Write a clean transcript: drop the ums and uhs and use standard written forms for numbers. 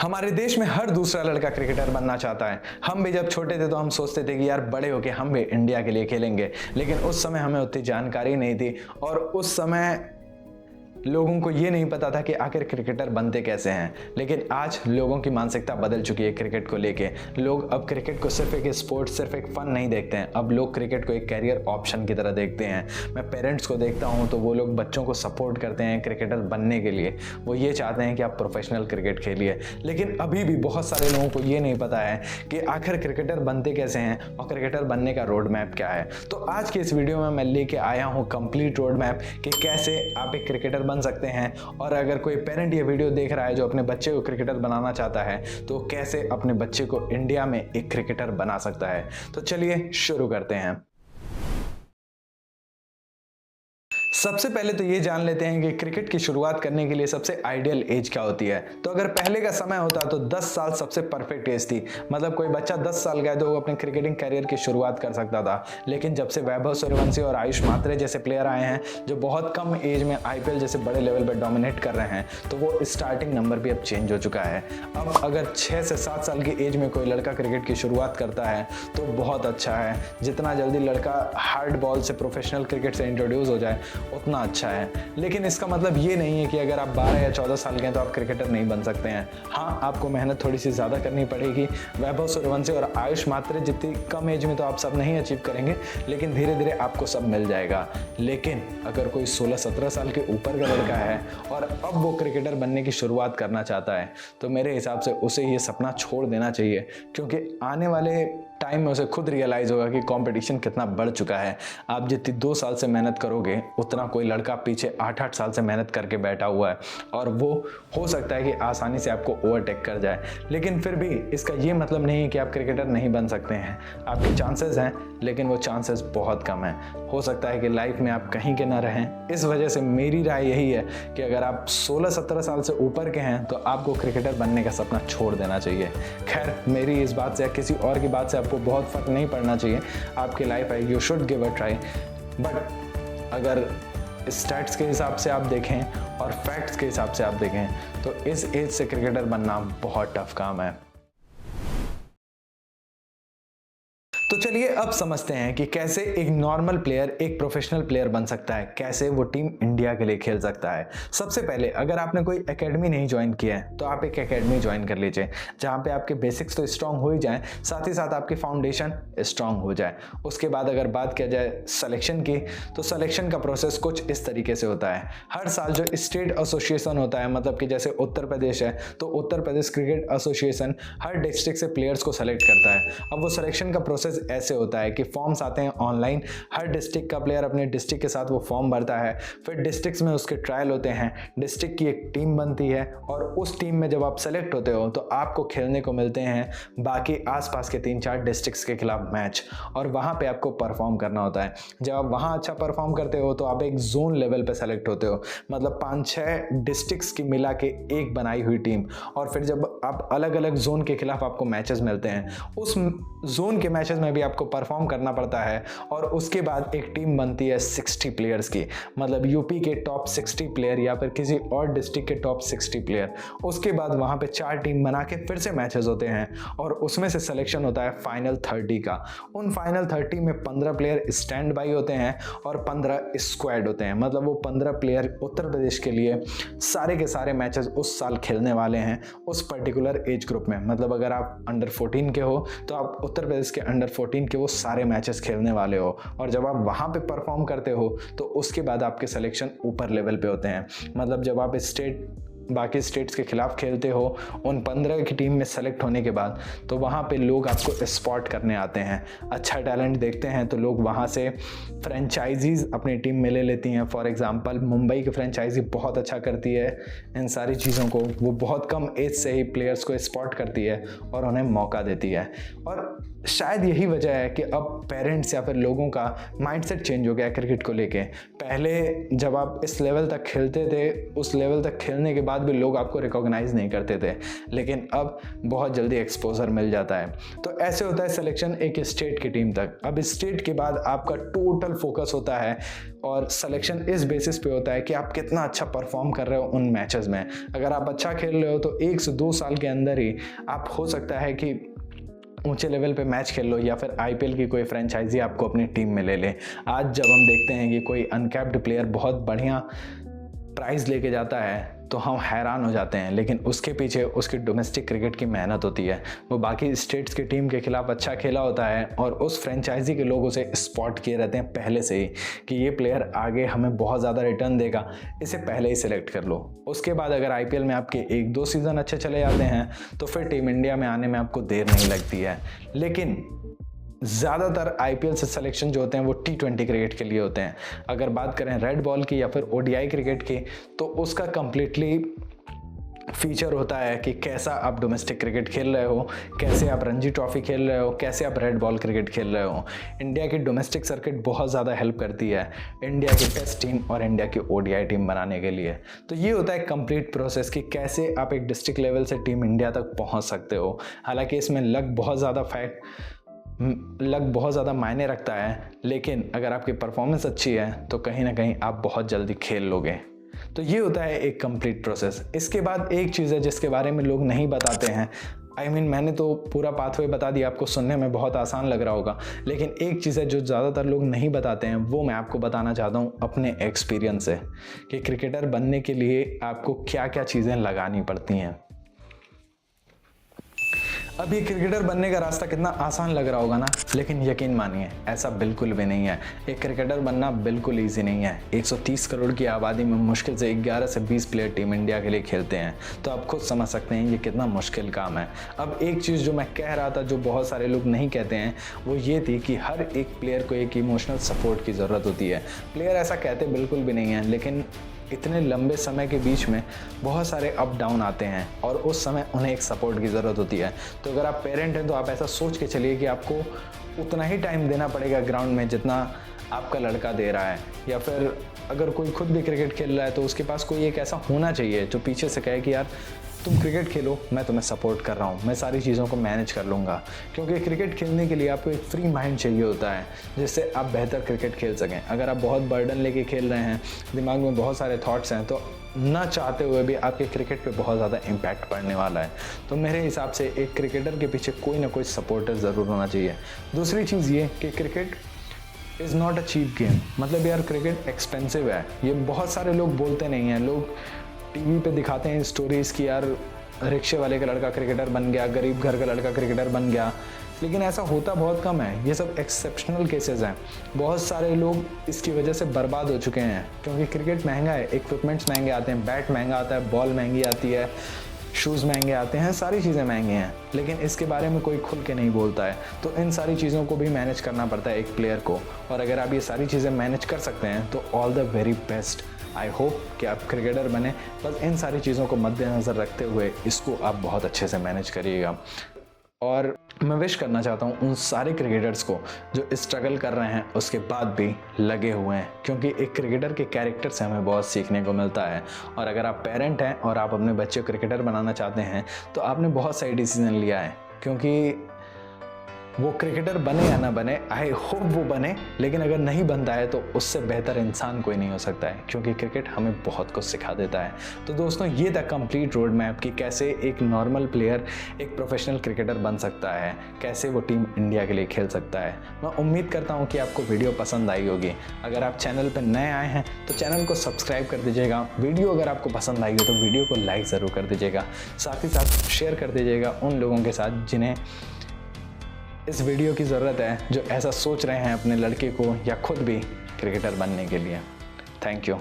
हमारे देश में हर दूसरा लड़का क्रिकेटर बनना चाहता है। हम भी जब छोटे थे तो हम सोचते थे कि यार बड़े होके हम भी इंडिया के लिए खेलेंगे, लेकिन उस समय हमें उतनी जानकारी नहीं थी और उस समय लोगों को ये नहीं पता था कि आखिर क्रिकेटर बनते कैसे हैं। लेकिन आज लोगों की मानसिकता बदल चुकी है क्रिकेट को लेके। लोग अब क्रिकेट को सिर्फ एक स्पोर्ट, सिर्फ एक फन नहीं देखते हैं। अब लोग क्रिकेट को एक कैरियर ऑप्शन की तरह देखते हैं। मैं पेरेंट्स को देखता हूँ तो वो लोग बच्चों को सपोर्ट करते हैं क्रिकेटर बनने के लिए। वो ये चाहते हैं कि आप प्रोफेशनल क्रिकेट खेलिए। लेकिन अभी भी बहुत सारे लोगों को ये नहीं पता है कि आखिर क्रिकेटर बनते कैसे हैं और क्रिकेटर बनने का रोड मैप क्या है। तो आज के इस वीडियो में मैं लेके आया हूँ कंप्लीट रोड मैप कि कैसे आप एक क्रिकेटर बन सकते हैं। और अगर कोई पेरेंट ये वीडियो देख रहा है जो अपने बच्चे को क्रिकेटर बनाना चाहता है तो कैसे अपने बच्चे को इंडिया में एक क्रिकेटर बना सकता है। तो चलिए शुरू करते हैं। सबसे पहले तो ये जान लेते हैं कि क्रिकेट की शुरुआत करने के लिए सबसे आइडियल एज क्या होती है। तो अगर पहले का समय होता तो 10 साल सबसे परफेक्ट एज थी। मतलब कोई बच्चा 10 साल का है तो वो अपने क्रिकेटिंग करियर की शुरुआत कर सकता था। लेकिन जब से वैभव सूर्यवंशी और आयुष मात्रे जैसे प्लेयर आए हैं जो बहुत कम एज में आईपीएल जैसे बड़े लेवल पर डोमिनेट कर रहे हैं, तो वो स्टार्टिंग नंबर भी अब चेंज हो चुका है। अब अगर 6 से 7 साल की एज में कोई लड़का क्रिकेट की शुरुआत करता है तो बहुत अच्छा है। जितना जल्दी लड़का हार्ड बॉल से प्रोफेशनल क्रिकेट से इंट्रोड्यूस हो जाए उतना अच्छा है। लेकिन इसका मतलब ये नहीं है कि अगर आप 12 या 14 साल के हैं तो आप क्रिकेटर नहीं बन सकते हैं। हाँ, आपको मेहनत थोड़ी सी ज़्यादा करनी पड़ेगी। वैभव सूर्यवंशी और आयुष मात्रे जितनी कम एज में तो आप सब नहीं अचीव करेंगे, लेकिन धीरे धीरे आपको सब मिल जाएगा। लेकिन अगर कोई 16-17 साल के ऊपर का लड़का है और अब वो क्रिकेटर बनने की शुरुआत करना चाहता है तो मेरे हिसाब से उसे ये सपना छोड़ देना चाहिए, क्योंकि आने वाले टाइम में उसे खुद रियलाइज़ होगा कि कंपटीशन कितना बढ़ चुका है। आप जितनी 2 साल से मेहनत करोगे उतना कोई लड़का पीछे 8-8 साल से मेहनत करके बैठा हुआ है और वो हो सकता है कि आसानी से आपको ओवरटेक कर जाए। लेकिन फिर भी इसका ये मतलब नहीं है कि आप क्रिकेटर नहीं बन सकते हैं। आपके चांसेस हैं, लेकिन वो चांसेस बहुत कम हैं। हो सकता है कि लाइफ में आप कहीं के ना रहें। इस वजह से मेरी राय यही है कि अगर आप 16-17 साल से ऊपर के हैं तो आपको क्रिकेटर बनने का सपना छोड़ देना चाहिए। खैर, मेरी इस बात से या किसी और की बात से आपको बहुत फर्क नहीं पड़ना चाहिए। आपकी लाइफ है, you should give a try. But अगर स्टैट्स के हिसाब से आप देखें और फैक्ट्स के हिसाब से आप देखें तो इस एज से क्रिकेटर बनना बहुत टफ काम है। तो चलिए अब समझते हैं कि कैसे एक नॉर्मल प्लेयर एक प्रोफेशनल प्लेयर बन सकता है, कैसे वो टीम इंडिया के लिए खेल सकता है। सबसे पहले अगर आपने कोई एकेडमी नहीं ज्वाइन किया है तो आप एक एकेडमी ज्वाइन कर लीजिए जहाँ पे आपके बेसिक्स तो स्ट्रांग हो ही जाएं, साथ ही साथ आपकी फाउंडेशन स्ट्रांग हो जाए। उसके बाद अगर बात किया जाए सिलेक्शन की, तो सिलेक्शन का प्रोसेस कुछ इस तरीके से होता है। हर साल जो स्टेट एसोसिएशन होता है, मतलब कि जैसे उत्तर प्रदेश है तो उत्तर प्रदेश क्रिकेट एसोसिएशन हर डिस्ट्रिक्ट से प्लेयर्स को सेलेक्ट करता है। अब वो सिलेक्शन का प्रोसेस ऐसे होता है कि फॉर्म्स आते हैं ऑनलाइन। हर डिस्ट्रिक्ट का प्लेयर अपने डिस्ट्रिक्ट के साथ वो फॉर्म भरता है, फिर डिस्ट्रिक्ट्स में उसके ट्रायल होते हैं, डिस्ट्रिक्ट की एक टीम बनती है और उस टीम में जब आप सेलेक्ट होते हो तो आपको खेलने को मिलते हैं बाकी आसपास के 3-4 डिस्ट्रिक्ट्स के खिलाफ मैच, और वहाँ पे आपको परफॉर्म करना होता है। जब आप वहाँ अच्छा परफॉर्म करते हो तो आप एक जोन लेवल पे सेलेक्ट होते हो, मतलब 5-6 डिस्ट्रिक्ट्स की मिला के एक बनाई हुई टीम। और फिर जब आप अलग अलग जोन के खिलाफ आपको मैचेस मिलते हैं, उस जोन के मैचेस में भी आपको परफॉर्म करना पड़ता है और उसके बाद एक टीम बनती है 60 प्लेयर्स की, मतलब यूपी के टॉप 60 प्लेयर या फिर किसी और डिस्ट्रिक्ट के टॉप 60 प्लेयर। उसके बाद वहाँ पे 4 टीम बना के फिर से मैचेस होते हैं और उसमें से सिलेक्शन होता है फाइनल 30 का। उन फाइनल 30 में 15 प्लेयर स्टैंड बाई होते हैं और 15 स्क्वाड होते हैं, मतलब वो 15 प्लेयर उत्तर प्रदेश के लिए सारे के सारे मैचेस उस साल खेलने वाले हैं उस पर्टिकुलर एज ग्रुप में। मतलब अगर आप अंडर 14 के हो तो आप उत्तर प्रदेश के अंडर 14 के वो सारे मैचेस खेलने वाले हो, और जब आप वहाँ पे परफॉर्म करते हो तो उसके बाद आपके सिलेक्शन ऊपर लेवल पे होते हैं। मतलब जब आप बाकी स्टेट्स के खिलाफ खेलते हो उन 15 की टीम में सेलेक्ट होने के बाद, तो वहाँ पे लोग आपको स्पॉट करने आते हैं। अच्छा टैलेंट देखते हैं तो लोग वहाँ से फ्रेंचाइजीज अपनी टीम में ले लेती हैं। फॉर एग्जांपल मुंबई की फ्रेंचाइजी बहुत अच्छा करती है इन सारी चीज़ों को। वो बहुत कम एज से ही प्लेयर्स को स्पॉट करती है और उन्हें मौका देती है। और शायद यही वजह है कि अब पेरेंट्स या फिर लोगों का माइंडसेट चेंज हो गया क्रिकेट को लेके। पहले जब आप इस लेवल तक खेलते थे, उस लेवल तक खेलने के बाद भी लोग आपको रिकॉग्नाइज नहीं करते थे, लेकिन अब बहुत जल्दी एक्सपोजर मिल जाता है। तो ऐसे होता है सिलेक्शन एक स्टेट की टीम तक। अब स्टेट के बाद आपका टोटल फोकस होता है और सिलेक्शन इस बेसिस पे होता है कि आप कितना अच्छा परफॉर्म कर रहे हो उन मैचेस में। अगर आप अच्छा खेल रहे हो तो 1 से 2 साल के अंदर ही आप हो सकता है कि ऊंचे लेवल पे मैच खेल लो या फिर आईपीएल की कोई फ्रेंचाइजी आपको अपनी टीम में ले ले। आज जब हम देखते हैं कि कोई अनकैप्ड प्लेयर बहुत बढ़िया प्राइज लेके जाता है तो हम हैरान हो जाते हैं, लेकिन उसके पीछे उसकी डोमेस्टिक क्रिकेट की मेहनत होती है। वो बाकी स्टेट्स की टीम के खिलाफ अच्छा खेला होता है और उस फ्रेंचाइजी के लोग उसे स्पॉट किए रहते हैं पहले से ही कि ये प्लेयर आगे हमें बहुत ज़्यादा रिटर्न देगा, इसे पहले ही सिलेक्ट कर लो। उसके बाद अगर आईपीएल में आपके 1-2 सीज़न अच्छे चले जाते हैं तो फिर टीम इंडिया में आने में आपको देर नहीं लगती है। लेकिन ज़्यादातर आईपीएल से सिलेक्शन जो होते हैं वो T20 क्रिकेट के लिए होते हैं। अगर बात करें रेड बॉल की या फिर ओडीआई क्रिकेट की, तो उसका कंप्लीटली फीचर होता है कि कैसा आप डोमेस्टिक क्रिकेट खेल रहे हो, कैसे आप रणजी ट्रॉफी खेल रहे हो, कैसे आप रेड बॉल क्रिकेट खेल रहे हो। इंडिया की डोमेस्टिक सर्किट बहुत ज़्यादा हेल्प करती है इंडिया की टेस्ट टीम और इंडिया की ओडीआई टीम बनाने के लिए। तो ये होता है कंप्लीट प्रोसेस कि कैसे आप एक डिस्ट्रिक्ट लेवल से टीम इंडिया तक पहुँच सकते हो। हालांकि इसमें लक बहुत ज़्यादा मायने रखता है, लेकिन अगर आपकी परफॉर्मेंस अच्छी है तो कहीं ना कहीं आप बहुत जल्दी खेल लोगे। तो ये होता है एक कंप्लीट प्रोसेस। इसके बाद एक चीज़ है जिसके बारे में लोग नहीं बताते हैं। मैंने तो पूरा पाथवे बता दिया, आपको सुनने में बहुत आसान लग रहा होगा, लेकिन एक चीज़ है जो ज़्यादातर लोग नहीं बताते हैं, वो मैं आपको बताना चाहता हूँ अपने एक्सपीरियंस से कि क्रिकेटर बनने के लिए आपको क्या क्या चीज़ें लगानी पड़ती हैं। अब ये क्रिकेटर बनने का रास्ता कितना आसान लग रहा होगा ना, लेकिन यकीन मानिए ऐसा बिल्कुल भी नहीं है। एक क्रिकेटर बनना बिल्कुल इजी नहीं है। 130 करोड़ की आबादी में मुश्किल से 11 से 20 प्लेयर टीम इंडिया के लिए खेलते हैं, तो आप खुद समझ सकते हैं ये कितना मुश्किल काम है। अब एक चीज़ जो मैं कह रहा था जो बहुत सारे लोग नहीं कहते हैं, वो ये थी कि हर एक प्लेयर को एक इमोशनल सपोर्ट की ज़रूरत होती है। प्लेयर ऐसा कहते बिल्कुल भी नहीं है, लेकिन इतने लंबे समय के बीच में बहुत सारे अप डाउन आते हैं और उस समय उन्हें एक सपोर्ट की ज़रूरत होती है। तो अगर आप पेरेंट हैं तो आप ऐसा सोच के चलिए कि आपको उतना ही टाइम देना पड़ेगा ग्राउंड में जितना आपका लड़का दे रहा है। या फिर अगर कोई खुद भी क्रिकेट खेल रहा है तो उसके पास कोई एक ऐसा होना चाहिए जो पीछे से कहे कि यार तुम क्रिकेट खेलो, मैं तुम्हें सपोर्ट कर रहा हूँ, मैं सारी चीज़ों को मैनेज कर लूँगा। क्योंकि क्रिकेट खेलने के लिए आपको एक फ्री माइंड चाहिए होता है जिससे आप बेहतर क्रिकेट खेल सकें। अगर आप बहुत बर्डन लेके खेल रहे हैं, दिमाग में बहुत सारे थॉट्स हैं, तो ना चाहते हुए भी आपके क्रिकेट पे बहुत ज़्यादा इम्पैक्ट पड़ने वाला है। तो मेरे हिसाब से एक क्रिकेटर के पीछे कोई ना कोई सपोर्टर ज़रूर होना चाहिए। दूसरी चीज़ ये कि cricket is not a cheap game. मतलब यार क्रिकेट एक्सपेंसिव है, ये बहुत सारे लोग बोलते नहीं हैं। लोग टीवी पे दिखाते हैं स्टोरीज़ कि यार रिक्शे वाले का लड़का क्रिकेटर बन गया, गरीब घर का लड़का क्रिकेटर बन गया, लेकिन ऐसा होता बहुत कम है। ये सब एक्सेप्शनल केसेस हैं। बहुत सारे लोग इसकी वजह से बर्बाद हो चुके हैं क्योंकि क्रिकेट महंगा है, इक्विपमेंट्स महंगे आते हैं, बैट महंगा आता है, बॉल महंगी आती है, शूज़ महंगे आते हैं, सारी चीज़ें महंगी हैं, लेकिन इसके बारे में कोई खुल के नहीं बोलता है। तो इन सारी चीज़ों को भी मैनेज करना पड़ता है एक प्लेयर को, और अगर आप ये सारी चीज़ें मैनेज कर सकते हैं तो all the very best. I hope कि आप क्रिकेटर बने, बस इन सारी चीज़ों को मद्देनज़र रखते हुए इसको आप बहुत अच्छे से मैनेज करिएगा। और मैं विश करना चाहता हूँ उन सारे क्रिकेटर्स को जो स्ट्रगल कर रहे हैं उसके बाद भी लगे हुए हैं, क्योंकि एक क्रिकेटर के कैरेक्टर से हमें बहुत सीखने को मिलता है। और अगर आप पेरेंट हैं और आप अपने बच्चे को क्रिकेटर बनाना चाहते हैं तो आपने बहुत सही डिसीजन लिया है, क्योंकि वो क्रिकेटर बने या ना बने, आई होप वो बने, लेकिन अगर नहीं बनता है तो उससे बेहतर इंसान कोई नहीं हो सकता है, क्योंकि क्रिकेट हमें बहुत कुछ सिखा देता है। तो दोस्तों, ये था कंप्लीट रोड मैप कि कैसे एक नॉर्मल प्लेयर एक प्रोफेशनल क्रिकेटर बन सकता है, कैसे वो टीम इंडिया के लिए खेल सकता है। मैं उम्मीद करता हूँ कि आपको वीडियो पसंद आई होगी। अगर आप चैनल पर नए आए हैं तो चैनल को सब्सक्राइब कर दीजिएगा। वीडियो अगर आपको पसंद आई हो तो वीडियो को लाइक ज़रूर कर दीजिएगा। साथ ही साथ शेयर कर दीजिएगा उन लोगों के साथ जिन्हें इस वीडियो की ज़रूरत है, जो ऐसा सोच रहे हैं अपने लड़के को या खुद भी क्रिकेटर बनने के लिए। Thank you.